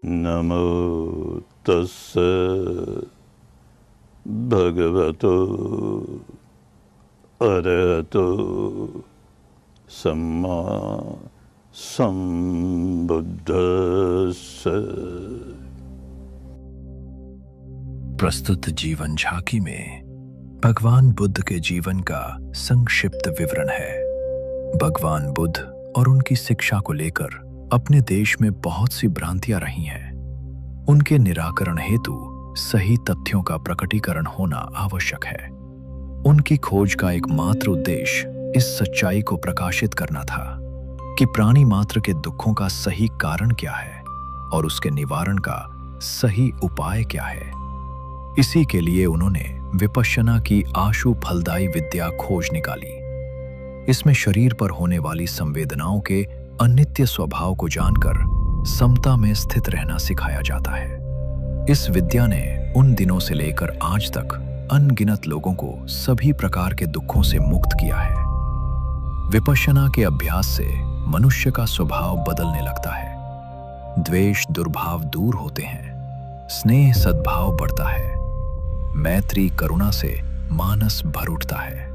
नमो तस्से भगवतो अरहतो सम्मा संबुद्धस्से। प्रस्तुत जीवन झांकी में भगवान बुद्ध के जीवन का संक्षिप्त विवरण है। भगवान बुद्ध और उनकी शिक्षा को लेकर अपने देश में बहुत सी भ्रांतियां रही हैं। उनके निराकरण हेतु सही तथ्यों का प्रकटीकरण होना आवश्यक है। उनकी खोज का एकमात्र उद्देश्य इस सच्चाई को प्रकाशित करना था कि प्राणी मात्र के दुखों का सही कारण क्या है और उसके निवारण का सही उपाय क्या है। इसी के लिए उन्होंने विपश्यना की आशु फलदायी विद्या खोज निकाली। इसमें शरीर पर होने वाली संवेदनाओं के अनित्य स्वभाव को जानकर समता में स्थित रहना सिखाया जाता है। इस विद्या ने उन दिनों से लेकर आज तक अनगिनत लोगों को सभी प्रकार के दुखों से मुक्त किया है। विपश्यना के अभ्यास से मनुष्य का स्वभाव बदलने लगता है। द्वेष दुर्भाव दूर होते हैं, स्नेह सद्भाव बढ़ता है, मैत्री करुणा से मानस भर उठता है,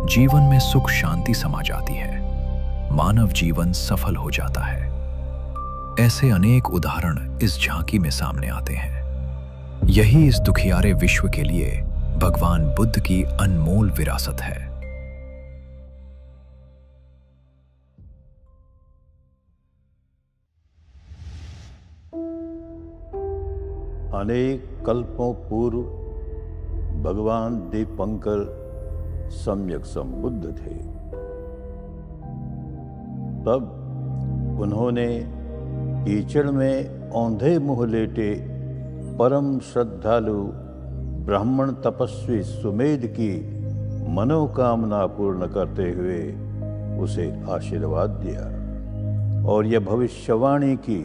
जीवन में सुख शांति समा जाती है, मानव जीवन सफल हो जाता है। ऐसे अनेक उदाहरण इस झांकी में सामने आते हैं। यही इस दुखियारे विश्व के लिए भगवान बुद्ध की अनमोल विरासत है। अनेक कल्पों पूर्व भगवान दीपंकर सम्यक संबुद्ध थे। तब उन्होंने कीचड़ में औंधे मुंह लेटे परम श्रद्धालु ब्राह्मण तपस्वी सुमेध की मनोकामना पूर्ण करते हुए उसे आशीर्वाद दिया और यह भविष्यवाणी की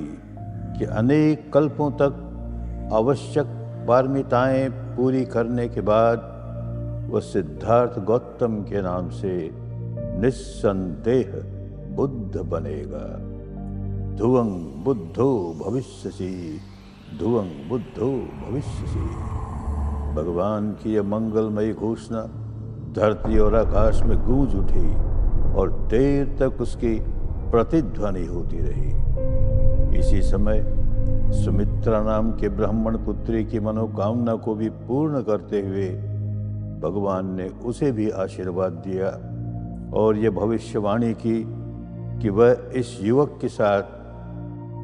कि अनेक कल्पों तक आवश्यक पारमिताएं पूरी करने के बाद वह सिद्धार्थ गौतम के नाम से निस्संदेह बुद्ध बनेगा। ध्रुवं बुद्धो भविष्यसि, ध्रुवं बुद्धो भविष्यसि। भगवान की यह मंगलमयी घोषणा धरती और आकाश में गूंज उठी और देर तक उसकी प्रतिध्वनि होती रही। इसी समय सुमित्रा नाम के ब्राह्मण पुत्री की मनोकामना को भी पूर्ण करते हुए भगवान ने उसे भी आशीर्वाद दिया और यह भविष्यवाणी की कि वह इस युवक के साथ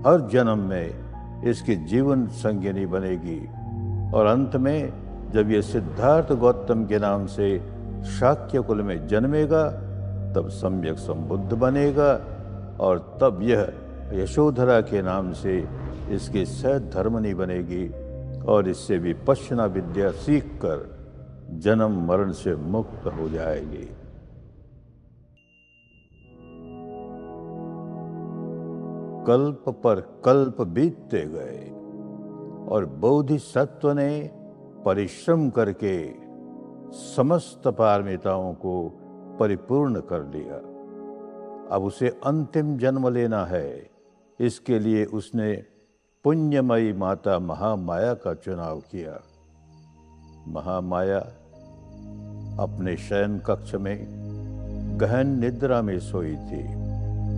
हर जन्म में इसकी जीवन संगिनी बनेगी और अंत में जब यह सिद्धार्थ गौतम के नाम से शाक्य कुल में जन्मेगा तब सम्यक संबुद्ध बनेगा और तब यह यशोधरा के नाम से इसकी सहधर्मनी बनेगी और इससे विपश्यना विद्या सीखकर जन्म मरण से मुक्त हो जाएगी। कल्प पर कल्प बीतते गए और बोधिसत्व ने परिश्रम करके समस्त पारमिताओं को परिपूर्ण कर लिया। अब उसे अंतिम जन्म लेना है। इसके लिए उसने पुण्यमयी माता महामाया का चुनाव किया। महामाया अपने शयन कक्ष में गहन निद्रा में सोई थी।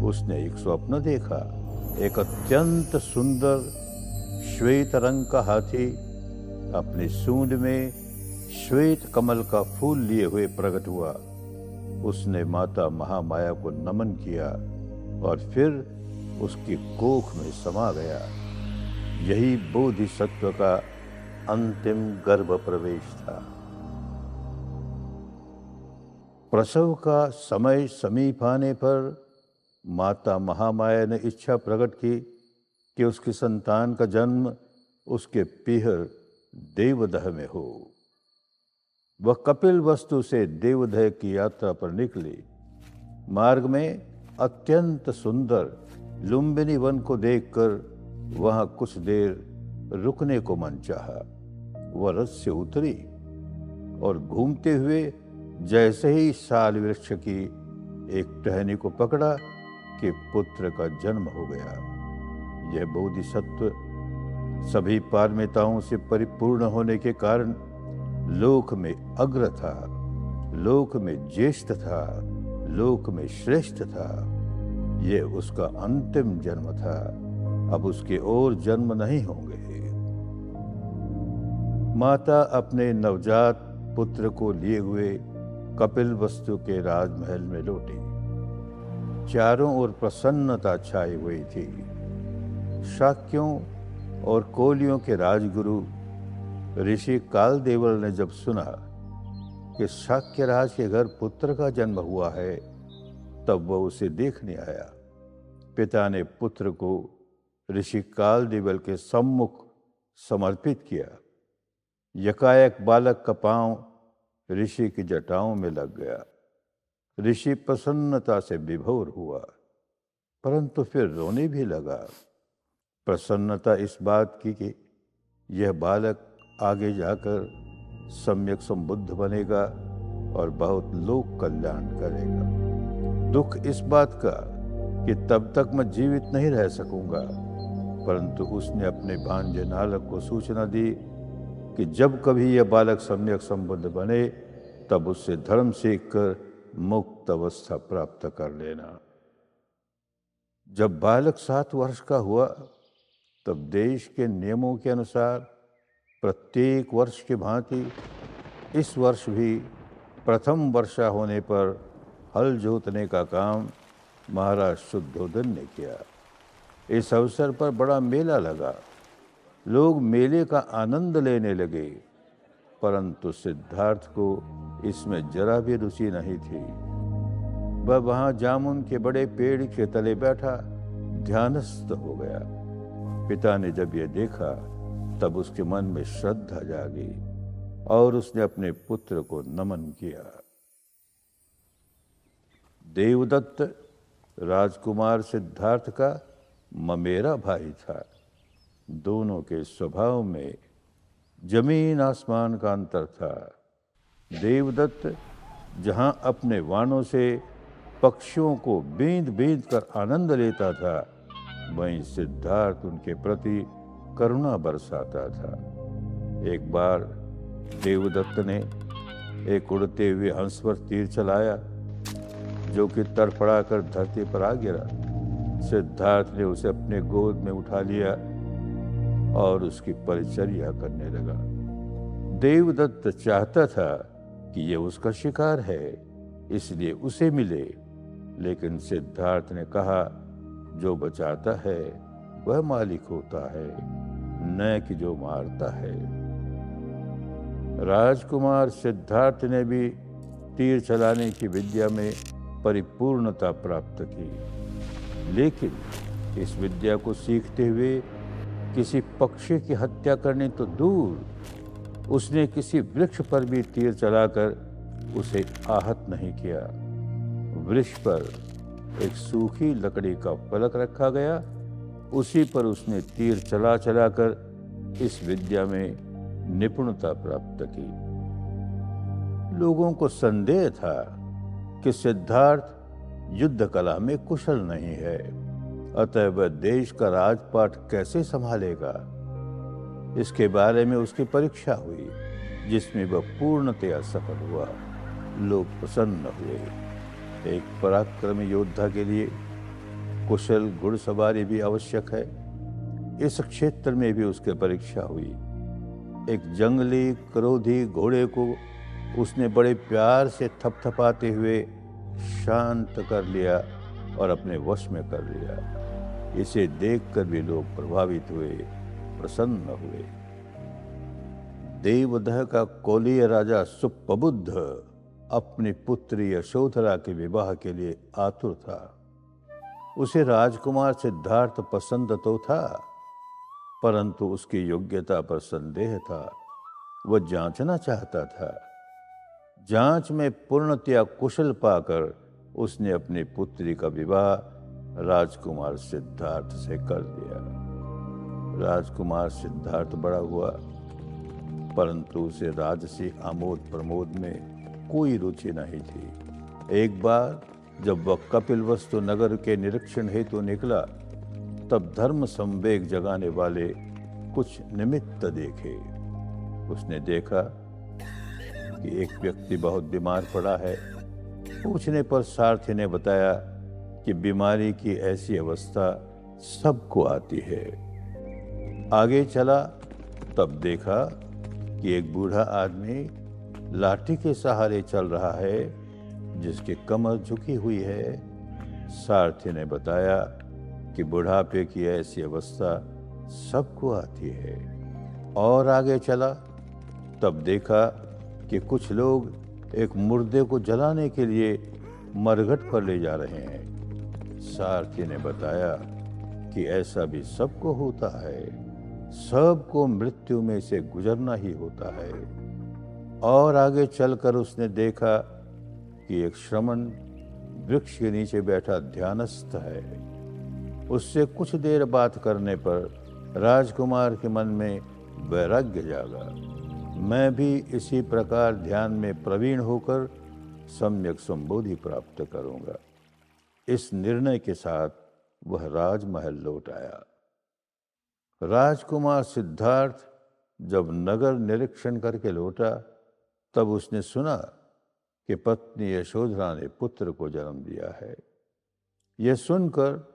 उसने एक स्वप्न देखा। एक अत्यंत सुंदर श्वेत रंग का हाथी अपनी सूंड में श्वेत कमल का फूल लिए हुए प्रकट हुआ। उसने माता महामाया को नमन किया और फिर उसकी कोख में समा गया। यही बोधिसत्व का अंतिम गर्भ प्रवेश था। प्रसव का समय समीप आने पर माता महामाया ने इच्छा प्रकट की कि उसकी संतान का जन्म उसके पीहर देवदह में हो। वह कपिल वस्तु से देवदह की यात्रा पर निकली। मार्ग में अत्यंत सुंदर लुम्बिनी वन को देखकर वहां कुछ देर रुकने को मन चाहा। वह रथ से उतरी और घूमते हुए जैसे ही साल वृक्ष की एक टहनी को पकड़ा कि पुत्र का जन्म हो गया। यह बोधिसत्व सभी पारमिताओं से परिपूर्ण होने के कारण लोक में अग्र था, लोक में ज्येष्ठ था, लोक में श्रेष्ठ था। यह उसका अंतिम जन्म था। अब उसके और जन्म नहीं होंगे। माता अपने नवजात पुत्र को लिए हुए कपिलवस्तु के राजमहल में लौटी। चारों ओर प्रसन्नता छाई हुई थी। शाक्यों और कोलियों के राजगुरु ऋषि कालदेवल ने जब सुना कि शाक्यराज के घर पुत्र का जन्म हुआ है, तब वह उसे देखने आया। पिता ने पुत्र को ऋषि कालदेवल के सम्मुख समर्पित किया। यकायक बालक का पांव ऋषि की जटाओं में लग गया। ऋषि प्रसन्नता से विभोर हुआ, परंतु फिर रोने भी लगा। प्रसन्नता इस बात की कि यह बालक आगे जाकर सम्यक संबुद्ध बनेगा और बहुत लोक कल्याण करेगा। दुख इस बात का कि तब तक मैं जीवित नहीं रह सकूंगा, परंतु उसने अपने भांजे नालक को सूचना दी कि जब कभी यह बालक सम्यक संबुद्ध बने, तब उससे धर्म सीखकर मुक्त अवस्था प्राप्त कर लेना। जब बालक 7 वर्ष का हुआ, तब देश के नियमों के अनुसार प्रत्येक वर्ष की भांति इस वर्ष भी प्रथम वर्षा होने पर हल जोतने का काम महाराज शुद्धोदन ने किया। इस अवसर पर बड़ा मेला लगा। लोग मेले का आनंद लेने लगे, परंतु सिद्धार्थ को इसमें जरा भी रुचि नहीं थी। वह वहां जामुन के बड़े पेड़ के तले बैठा ध्यानस्थ हो गया। पिता ने जब यह देखा, तब उसके मन में श्रद्धा जागी और उसने अपने पुत्र को नमन किया। देवदत्त राजकुमार सिद्धार्थ का ममेरा भाई था। दोनों के स्वभाव में जमीन आसमान का अंतर था। देवदत्त जहां अपने वाणों से पक्षियों को बींद बींद कर आनंद लेता था, वहीं सिद्धार्थ उनके प्रति करुणा बरसाता था। एक बार देवदत्त ने एक उड़ते हुए हंस पर तीर चलाया, जो कि तड़फड़ाकर धरती पर आ गिरा। सिद्धार्थ ने उसे अपने गोद में उठा लिया और उसकी परिचर्या करने लगा। देवदत्त चाहता था कि यह उसका शिकार है, इसलिए उसे मिले, लेकिन सिद्धार्थ ने कहा, जो बचाता है वह मालिक होता है, न कि जो मारता है। राजकुमार सिद्धार्थ ने भी तीर चलाने की विद्या में परिपूर्णता प्राप्त की, लेकिन इस विद्या को सीखते हुए किसी पक्षी की हत्या करने तो दूर, उसने किसी वृक्ष पर भी तीर चलाकर उसे आहत नहीं किया। वृक्ष पर एक सूखी लकड़ी का फलक रखा गया, उसी पर उसने तीर चला चलाकर इस विद्या में निपुणता प्राप्त की। लोगों को संदेह था कि सिद्धार्थ युद्ध कला में कुशल नहीं है, अतः वह देश का राजपाट कैसे संभालेगा। इसके बारे में उसकी परीक्षा हुई, जिसमें वह पूर्णतया सफल हुआ। लोग प्रसन्न हुए। एक पराक्रमी योद्धा के लिए कुशल घुड़सवारी भी आवश्यक है। इस क्षेत्र में भी उसकी परीक्षा हुई। एक जंगली क्रोधी घोड़े को उसने बड़े प्यार से थपथपाते हुए शांत कर लिया और अपने वश में कर लिया। इसे देखकर भी लोग प्रभावित हुए, प्रसन्न हुए। देवदह का कोलीय राजा सुप्रबुद्ध अपनी पुत्री यशोधरा के विवाह के लिए आतुर था। उसे राजकुमार सिद्धार्थ पसंद तो था, परंतु उसकी योग्यता पर संदेह था। वह जांचना चाहता था। जांच में पूर्णतया कुशल पाकर उसने अपनी पुत्री का विवाह राजकुमार सिद्धार्थ से कर दिया। राजकुमार सिद्धार्थ बड़ा हुआ, परंतु उसे राजसी आमोद प्रमोद में कोई रुचि नहीं थी। एक बार जब वह कपिलवस्तु नगर के निरीक्षण हेतु निकला, तब धर्म संवेग जगाने वाले कुछ निमित्त देखे। उसने देखा कि एक व्यक्ति बहुत बीमार पड़ा है। पूछने पर सारथी ने बताया कि बीमारी की ऐसी अवस्था सबको आती है। आगे चला तब देखा कि एक बूढ़ा आदमी लाठी के सहारे चल रहा है, जिसकी कमर झुकी हुई है। सारथी ने बताया कि बुढ़ापे की ऐसी अवस्था सबको आती है। और आगे चला तब देखा कि कुछ लोग एक मुर्दे को जलाने के लिए मरघट पर ले जा रहे हैं। सारथी ने बताया कि ऐसा भी सबको होता है, सबको मृत्यु में से गुजरना ही होता है। और आगे चलकर उसने देखा कि एक श्रमण वृक्ष के नीचे बैठा ध्यानस्थ है। उससे कुछ देर बात करने पर राजकुमार के मन में वैराग्य जागा। मैं भी इसी प्रकार ध्यान में प्रवीण होकर सम्यक संबोधि प्राप्त करूंगा। इस निर्णय के साथ वह राजमहल लौट आया। राजकुमार सिद्धार्थ जब नगर निरीक्षण करके लौटा तब उसने सुना कि पत्नी यशोधरा ने पुत्र को जन्म दिया है। यह सुनकर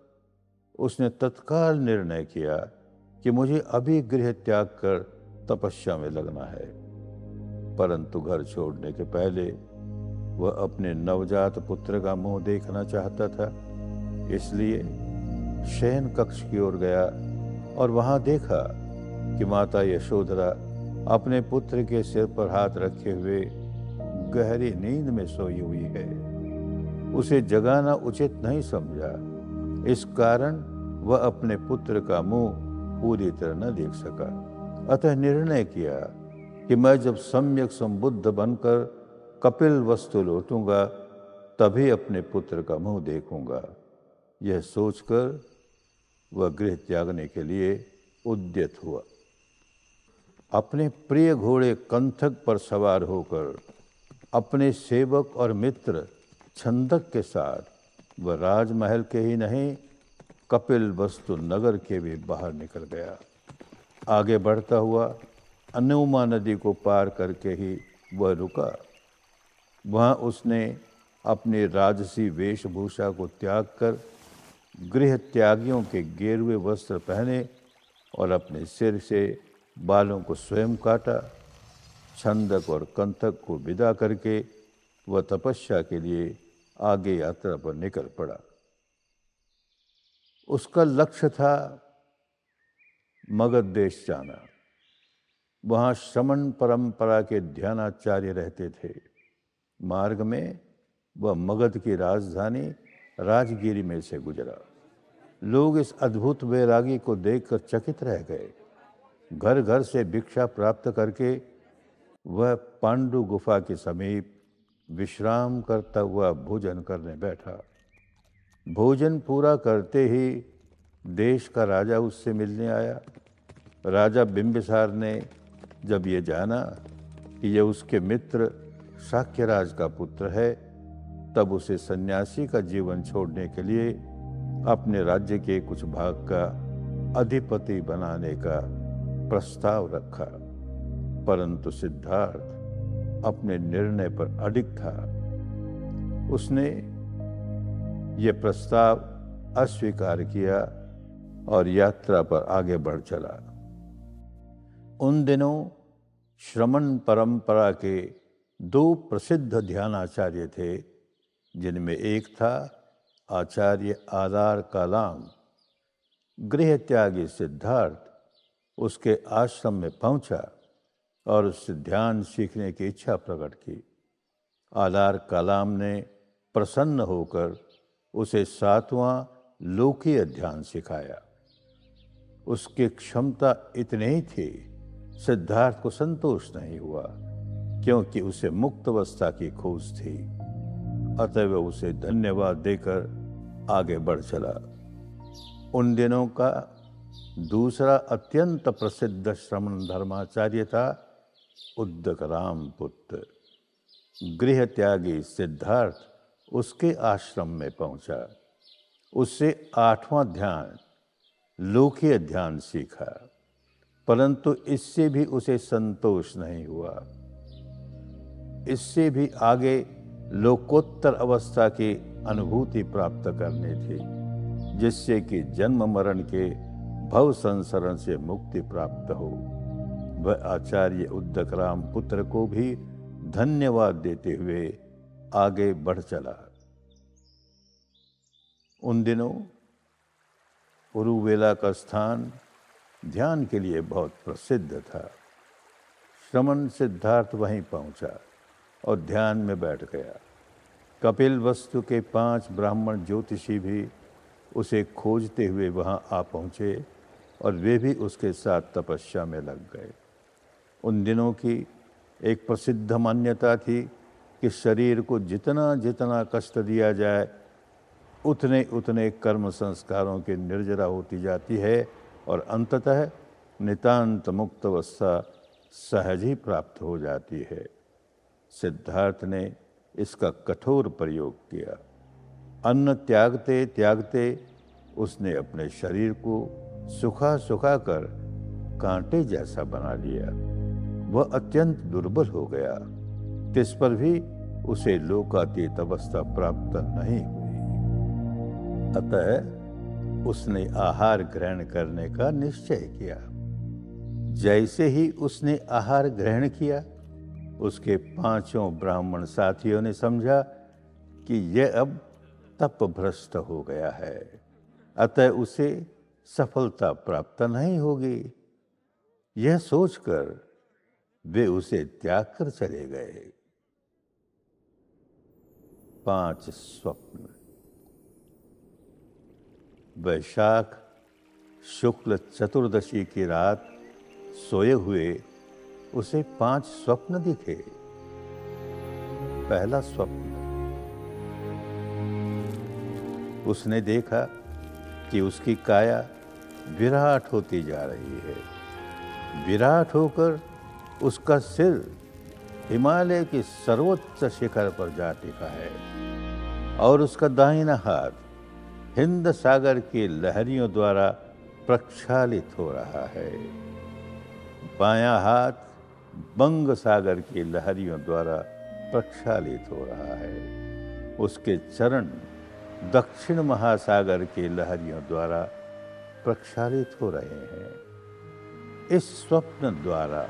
उसने तत्काल निर्णय किया कि मुझे अभी गृह त्याग कर तपस्या में लगना है। परंतु घर छोड़ने के पहले वह अपने नवजात पुत्र का मुंह देखना चाहता था। इसलिए शयन कक्ष की ओर गया और वहां देखा कि माता यशोधरा अपने पुत्र के सिर पर हाथ रखे हुए गहरी नींद में सोई हुई है। उसे जगाना उचित नहीं समझा। इस कारण वह अपने पुत्र का मुंह पूरी तरह न देख सका। अतः निर्णय किया कि मैं जब सम्यक संबुद्ध बनकर कपिल वस्तु लौटूंगा तभी अपने पुत्र का मुंह देखूंगा। यह सोचकर वह गृह त्यागने के लिए उद्यत हुआ। अपने प्रिय घोड़े कंथक पर सवार होकर अपने सेवक और मित्र छंदक के साथ वह राजमहल के ही नहीं कपिल वस्तु नगर के भी बाहर निकल गया। आगे बढ़ता हुआ अनुमा नदी को पार करके ही वह रुका। वहां उसने अपनी राजसी वेशभूषा को त्याग कर गृह त्यागियों के गेरुए वस्त्र पहने और अपने सिर से बालों को स्वयं काटा। छंदक और कंथक को विदा करके वह तपस्या के लिए आगे यात्रा पर निकल पड़ा। उसका लक्ष्य था मगध देश जाना। वहां श्रमण परंपरा के ध्यानाचार्य रहते थे। मार्ग में वह मगध की राजधानी राजगिरी में से गुजरा। लोग इस अद्भुत वैरागी को देखकर चकित रह गए। घर घर से भिक्षा प्राप्त करके वह पांडु गुफा के समीप विश्राम करता हुआ भोजन करने बैठा। भोजन पूरा करते ही देश का राजा उससे मिलने आया। राजा बिंबिसार ने जब ये जाना कि यह उसके मित्र शाक्यराज का पुत्र है, तब उसे सन्यासी का जीवन छोड़ने के लिए अपने राज्य के कुछ भाग का अधिपति बनाने का प्रस्ताव रखा। परंतु सिद्धार्थ अपने निर्णय पर अडिग था। उसने यह प्रस्ताव अस्वीकार किया और यात्रा पर आगे बढ़ चला। उन दिनों श्रमण परंपरा के दो प्रसिद्ध ध्यानाचार्य थे, जिनमें एक था आचार्य आधार कालाम। गृह त्यागी सिद्धार्थ उसके आश्रम में पहुंचा और उससे ध्यान सीखने की इच्छा प्रकट की। आधार कालाम ने प्रसन्न होकर उसे 7वां लोकीय ध्यान सिखाया। उसकी क्षमता इतनी ही थी, सिद्धार्थ को संतोष नहीं हुआ, क्योंकि उसे मुक्त अवस्था की खोज थी। अतः वह उसे धन्यवाद देकर आगे बढ़ चला। उन दिनों का दूसरा अत्यंत प्रसिद्ध श्रमण धर्माचार्य था उद्दक राम पुत्र। गृह त्यागी सिद्धार्थ उसके आश्रम में पहुंचा। उससे 8वां ध्यान लोकीय ध्यान सीखा। परंतु इससे भी उसे संतोष नहीं हुआ। इससे भी आगे लोकोत्तर अवस्था की अनुभूति प्राप्त करनी थी, जिससे कि जन्म मरण के भव संसरण से मुक्ति प्राप्त हो। वह आचार्य उद्दकराम पुत्र को भी धन्यवाद देते हुए आगे बढ़ चला। उन दिनों उरुवेला का स्थान ध्यान के लिए बहुत प्रसिद्ध था। श्रमण सिद्धार्थ वहीं पहुंचा और ध्यान में बैठ गया। कपिल वस्तु के 5 ब्राह्मण ज्योतिषी भी उसे खोजते हुए वहां आ पहुंचे और वे भी उसके साथ तपस्या में लग गए। उन दिनों की एक प्रसिद्ध मान्यता थी कि शरीर को जितना जितना कष्ट दिया जाए उतने उतने कर्म संस्कारों की निर्जरा होती जाती है और अंततः नितांत मुक्त अवस्था सहज ही प्राप्त हो जाती है। सिद्धार्थ ने इसका कठोर प्रयोग किया। अन्न त्यागते त्यागते उसने अपने शरीर को सुखा सुखा कर कांटे जैसा बना लिया। वह अत्यंत दुर्बल हो गया। तिस पर भी उसे लोकातीत अवस्था प्राप्त नहीं हुई। अतः उसने आहार ग्रहण करने का निश्चय किया। जैसे ही उसने आहार ग्रहण किया, उसके 5 ब्राह्मण साथियों ने समझा कि यह अब तपभ्रष्ट हो गया है, अतः उसे सफलता प्राप्त नहीं होगी। यह सोचकर वे उसे त्याग कर चले गए। 5 स्वप्न। वैशाख शुक्ल चतुर्दशी की रात सोए हुए उसे 5 स्वप्न दिखे। पहला स्वप्न, उसने देखा कि उसकी काया विराट होती जा रही है। विराट होकर उसका सिर हिमालय के सर्वोच्च शिखर पर जा टिका है और उसका दाहिना हाथ हिंद सागर की लहरियों द्वारा प्रक्षालित हो रहा है। बायां हाथ बंग सागर की लहरियों द्वारा प्रक्षालित हो रहा है। उसके चरण दक्षिण महासागर की लहरियों द्वारा प्रक्षालित हो रहे हैं। इस स्वप्न द्वारा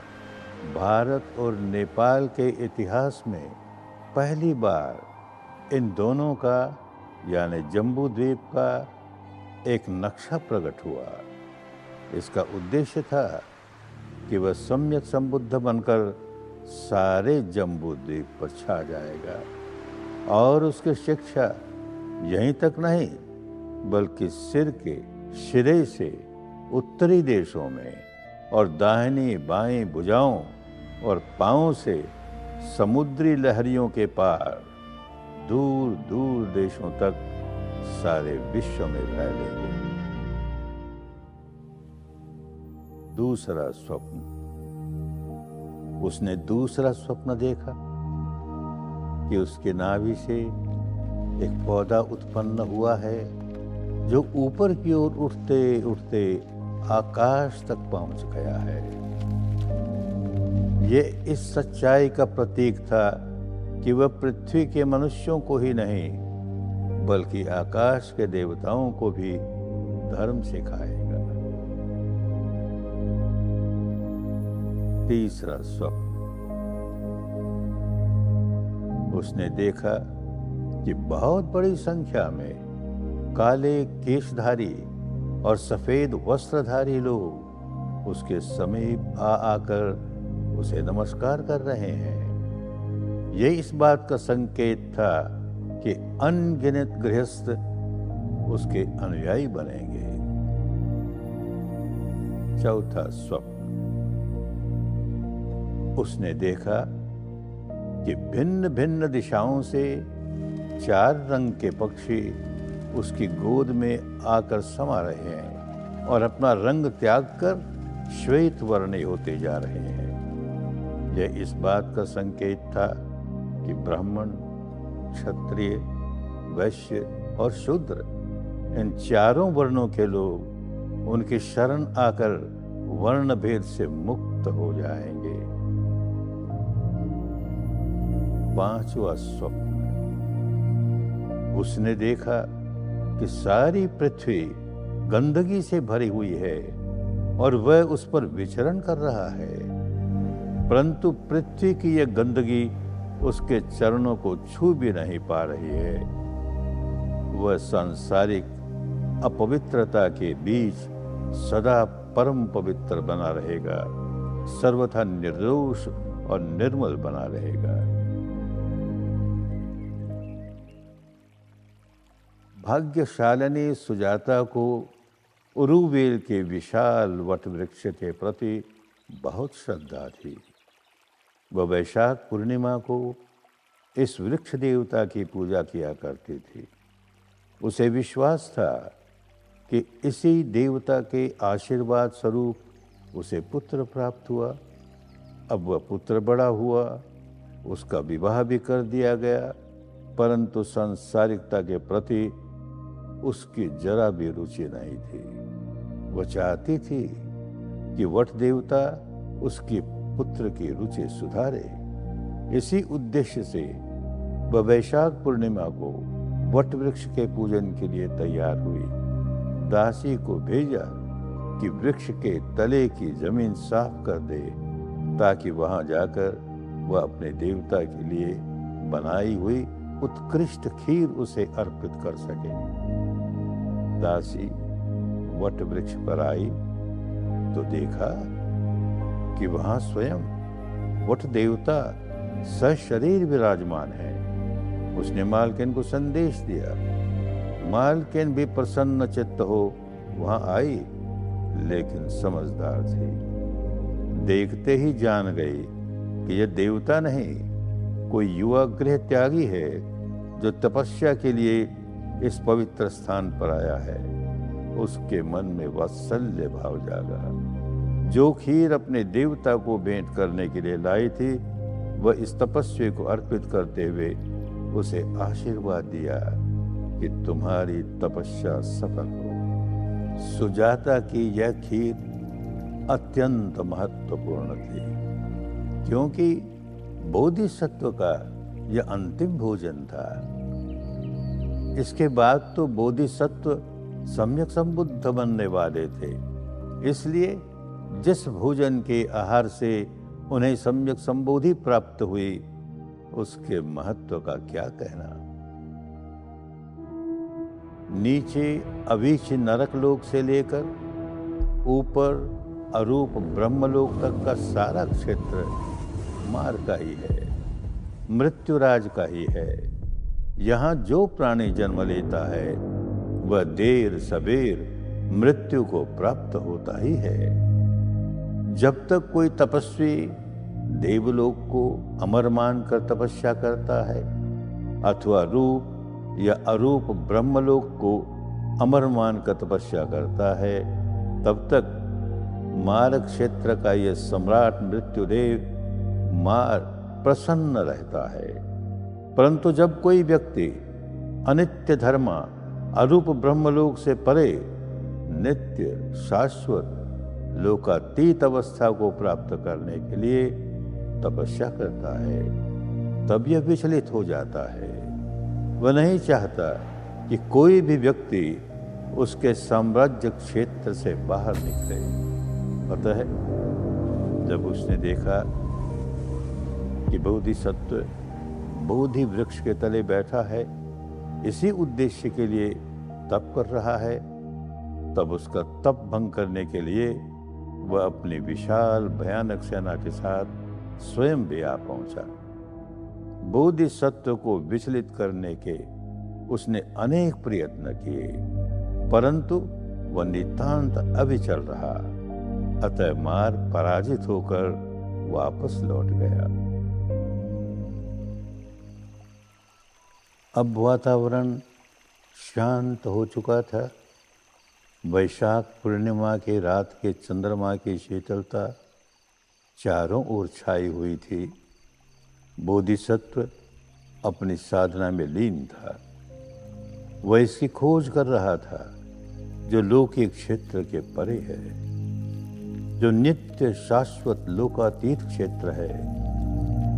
भारत और नेपाल के इतिहास में पहली बार इन दोनों का यानी जम्बू द्वीप का एक नक्शा प्रकट हुआ। इसका उद्देश्य था कि वह सम्यक संबुद्ध बनकर सारे जम्बू द्वीप पर छा जाएगा और उसकी शिक्षा यहीं तक नहीं बल्कि सिर के सिरे से उत्तरी देशों में और दाहिनी बाईं भुजाओं और पांवों से समुद्री लहरियों के पार दूर दूर देशों तक सारे विश्व में फैलेंगे। दूसरा स्वप्न, उसने दूसरा स्वप्न देखा कि उसके नाभि से एक पौधा उत्पन्न हुआ है जो ऊपर की ओर उठते उठते आकाश तक पहुंच गया है। यह इस सच्चाई का प्रतीक था कि वह पृथ्वी के मनुष्यों को ही नहीं बल्कि आकाश के देवताओं को भी धर्म सिखाएगा। तीसरा स्वप्न, उसने देखा कि बहुत बड़ी संख्या में काले केशधारी और सफेद वस्त्रधारी लोग उसके समीप आकर उसे नमस्कार कर रहे हैं। यह इस बात का संकेत था कि अनगिनत गृहस्थ उसके अनुयायी बनेंगे। चौथा स्वप्न, उसने देखा कि भिन्न भिन्न दिशाओं से 4 रंग के पक्षी उसकी गोद में आकर समा रहे हैं और अपना रंग त्याग कर श्वेत वर्णी होते जा रहे हैं। यह इस बात का संकेत था कि ब्राह्मण, क्षत्रिय, वैश्य और शूद्र इन 4 वर्णों के लोग उनकी शरण आकर वर्ण भेद से मुक्त हो जाएंगे। पांचवा स्वप्न। उसने देखा कि सारी पृथ्वी गंदगी से भरी हुई है और वह उस पर विचरण कर रहा है, परंतु पृथ्वी की यह गंदगी उसके चरणों को छू भी नहीं पा रही है। वह सांसारिक अपवित्रता के बीच सदा परम पवित्र बना रहेगा, सर्वथा निर्दोष और निर्मल बना रहेगा। भाग्यशालिनी सुजाता को उरुवेल के विशाल वट वृक्ष के प्रति बहुत श्रद्धा थी। वह वैशाख पूर्णिमा को इस वृक्ष देवता की पूजा किया करती थी। उसे विश्वास था कि इसी देवता के आशीर्वाद स्वरूप उसे पुत्र प्राप्त हुआ। अब वह पुत्र बड़ा हुआ, उसका विवाह भी कर दिया गया, परंतु सांसारिकता के प्रति उसकी जरा भी रुचि नहीं थी। वह चाहती थी कि वट देवता उसके पुत्र की रुचि सुधारे। इसी उद्देश्य से वह वैशाख पूर्णिमा को वट वृक्ष के पूजन के लिए तैयार हुई। दासी को भेजा कि वृक्ष के तले की जमीन साफ कर दे, ताकि वहां जाकर वह अपने देवता के लिए बनाई हुई उत्कृष्ट खीर उसे अर्पित कर सके। दासी वट वृक्ष पर आई तो देखा कि वहां स्वयं वट देवता सशरीर विराजमान है। उसने मालकिन को संदेश दिया। मालकिन भी प्रसन्न चित्त हो वहां आई, लेकिन समझदार थी। देखते ही जान गई कि यह देवता नहीं, कोई युवा गृह त्यागी है जो तपस्या के लिए इस पवित्र स्थान पर आया है। उसके मन में वात्सल्य भाव जागा। जो खीर अपने देवता को भेंट करने के लिए लाई थी, वह इस तपस्वी को अर्पित करते हुए उसे आशीर्वाद दिया कि तुम्हारी तपस्या सफल हो। सुजाता की यह खीर अत्यंत महत्वपूर्ण थी, क्योंकि बोधिसत्व का यह अंतिम भोजन था। इसके बाद तो बोधिसत्व सम्यक संबुद्ध बनने वाले थे। इसलिए जिस भोजन के आहार से उन्हें सम्यक संबोधि प्राप्त हुई, उसके महत्व का क्या कहना। नीचे अवीच नरकलोक से लेकर ऊपर अरूप ब्रह्मलोक तक का सारा क्षेत्र मार का ही है, मृत्युराज का ही है। यहाँ जो प्राणी जन्म लेता है वह देर सबेर मृत्यु को प्राप्त होता ही है। जब तक कोई तपस्वी देवलोक को अमर मानकर तपस्या करता है अथवा रूप या अरूप ब्रह्मलोक को अमर मानकर तपस्या करता है, तब तक मार क्षेत्र का यह सम्राट मृत्युदेव मार प्रसन्न रहता है। परंतु जब कोई व्यक्ति अनित्य धर्मा अरूप ब्रह्मलोक से परे नित्य शाश्वत लोकातीत अवस्था को प्राप्त करने के लिए तपस्या करता है, तब यह विचलित हो जाता है। वह नहीं चाहता कि कोई भी व्यक्ति उसके साम्राज्य क्षेत्र से बाहर निकले। अतः जब उसने देखा कि बोधिसत्व बोधि वृक्ष के तले बैठा है, इसी उद्देश्य के लिए तप कर रहा है, तब उसका तप भंग करने के लिए वह अपनी विशाल भयानक सेना के साथ स्वयं भी आ पहुंचा। बोधिसत्व को विचलित करने के उसने अनेक प्रयत्न किए, परंतु वह नितांत अविचल रहा। अतः मार पराजित होकर वापस लौट गया। अब वातावरण शांत हो चुका था। वैशाख पूर्णिमा के रात के चंद्रमा की शीतलता चारों ओर छाई हुई थी। बोधिसत्व अपनी साधना में लीन था। वह इसकी खोज कर रहा था जो लौकिक क्षेत्र के परे है, जो नित्य शाश्वत लोकातीत क्षेत्र है,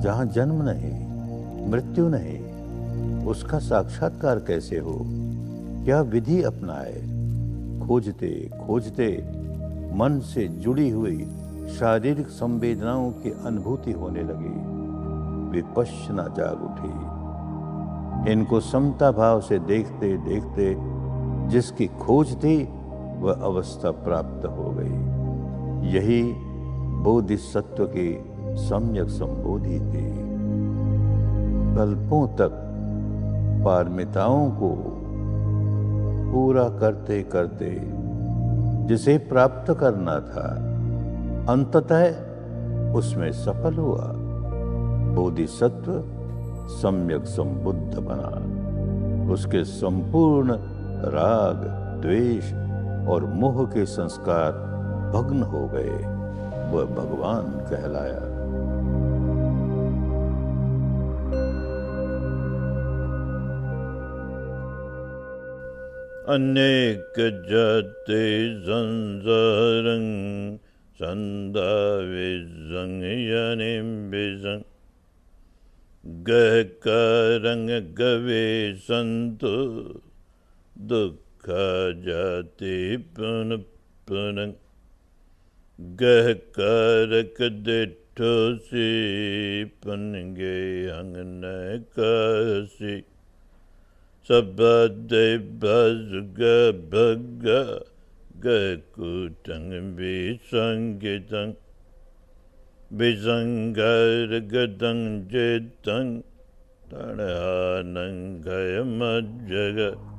जहाँ जन्म नहीं मृत्यु नहीं, उसका साक्षात्कार कैसे हो, क्या विधि अपनाए। खोजते खोजते मन से जुड़ी हुई शारीरिक संवेदनाओं की अनुभूति होने लगी। विपश्यना जाग उठी। इनको समता भाव से देखते देखते जिसकी खोज थी वह अवस्था प्राप्त हो गई। यही बोधिसत्व की सम्यक संबोधि थी। कल्पों तक पारमिताओं को पूरा करते करते जिसे प्राप्त करना था, अंततः उसमें सफल हुआ। बोधिसत्व सम्यक संबुद्ध बना। उसके संपूर्ण राग, द्वेष और मोह के संस्कार भग्न हो गए। वह भगवान कहलाया। अनेक जाते संसारं संदाविजं यनिम्बिजं गहकारं गवे संतो दुःख जाति पुन पुनः गहकारक दिठोसी पुनगे अंगन कासी सबदे बजग भग गकुटंग विसंगितं विसंगर गदं जितं तड़ानं गयमज्जग